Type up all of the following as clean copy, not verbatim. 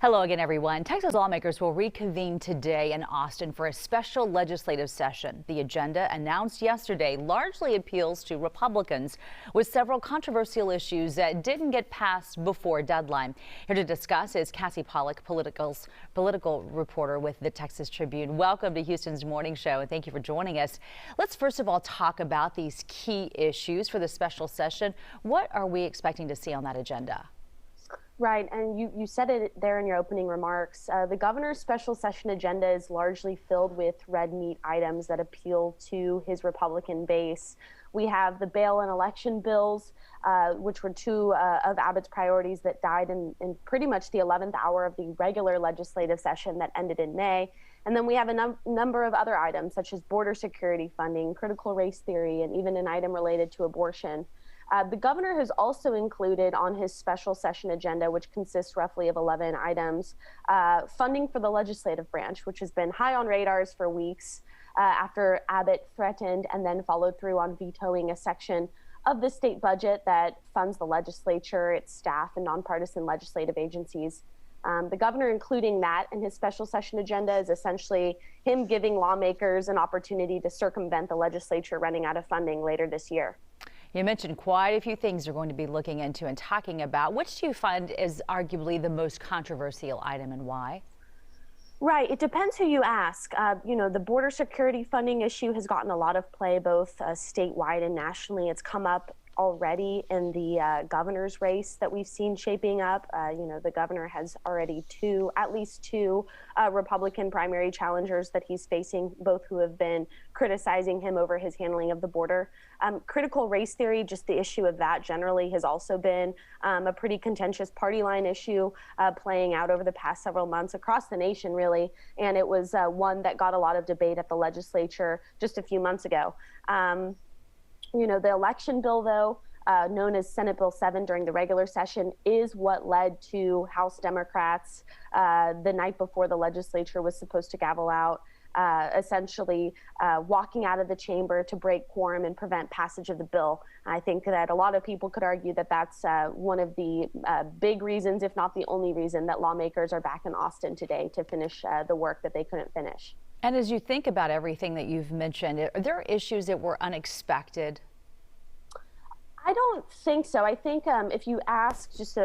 Hello again, everyone. Texas lawmakers will reconvene today in Austin for a special legislative session. The agenda, announced yesterday, largely appeals to Republicans, with several controversial issues that didn't get passed before deadline. Here to discuss is Cassi Pollock, political reporter with the Texas Tribune. Welcome to Houston's Morning Show, and thank you for joining us. Let's first of all talk about these key issues for the special session. What are we expecting to see on that agenda? Right, and you said it there in your opening remarks. The governor's special session agenda is largely filled with red meat items that appeal to his Republican base. We have the bail and election bills, which were two of Abbott's priorities that died in pretty much the 11th hour of the regular legislative session that ended in May. And then we have a number of other items, such as border security funding, critical race theory, and even an item related to abortion. The governor has also included on his special session agenda, which consists roughly of 11 items, funding for the legislative branch, which has been high on radars for weeks after Abbott threatened and then followed through on vetoing a section of the state budget that funds the legislature, its staff, and nonpartisan legislative agencies. The governor including that in his special session agenda is essentially him giving lawmakers an opportunity to circumvent the legislature running out of funding later this year. You mentioned quite a few things you're going to be looking into and talking about. Which do you find is arguably the most controversial item, and why? Right. It depends who you ask. The border security funding issue has gotten a lot of play, both statewide and nationally. It's come up already in the governor's race that we've seen shaping up. The governor has already at least two Republican primary challengers that he's facing, both who have been criticizing him over his handling of the border. Critical race theory, just the issue of that generally, has also been a pretty contentious party line issue playing out over the past several months across the nation, really. And it was one that got a lot of debate at the legislature just a few months ago. The election bill, though, known as Senate Bill 7 during the regular session, is what led to House Democrats the night before the legislature was supposed to gavel out, essentially walking out of the chamber to break quorum and prevent passage of the bill. I think that a lot of people could argue that that's one of the big reasons, if not the only reason, that lawmakers are back in Austin today to finish the work that they couldn't finish. And as you think about everything that you've mentioned, are there issues that were unexpected? I don't think so. I think if you ask just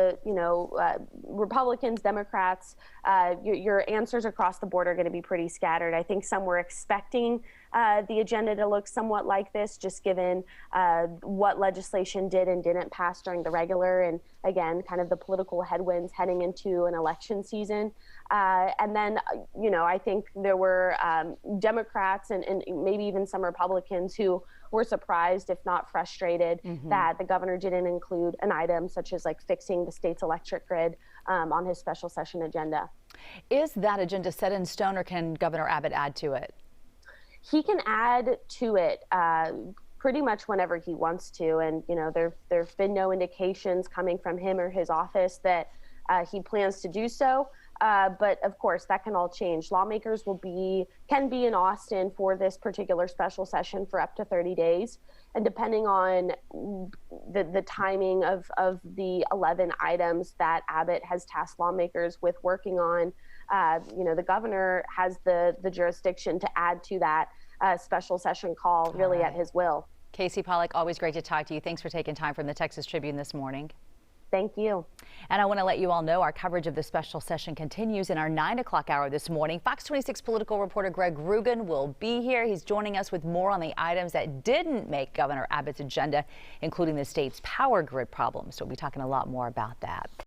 Republicans, Democrats, your answers across the board are going to be pretty scattered. I think some were expecting the agenda to look somewhat like this, just given what legislation did and didn't pass during the regular, and again, kind of the political headwinds heading into an election season. And then, I think there were Democrats and maybe even some Republicans who were surprised, if not frustrated, that the governor didn't include an item such as fixing the state's electric grid on his special session agenda. Is that agenda set in stone, or can Governor Abbott add to it? He can add to it pretty much whenever he wants to. And, there've been no indications coming from him or his office that he plans to do so. But of course, that can all change. Lawmakers can be in Austin for this particular special session for up to 30 days. And depending on the timing of the 11 items that Abbott has tasked lawmakers with working on, the governor has the jurisdiction to add to that special session call really at his will. Cassi Pollock, always great to talk to you. Thanks for taking time from the Texas Tribune this morning. Thank you. And I want to let you all know our coverage of the special session continues in our 9 o'clock hour this morning. Fox 26 political reporter Greg Rugen will be here. He's joining us with more on the items that didn't make Governor Abbott's agenda, including the state's power grid problems. So we'll be talking a lot more about that.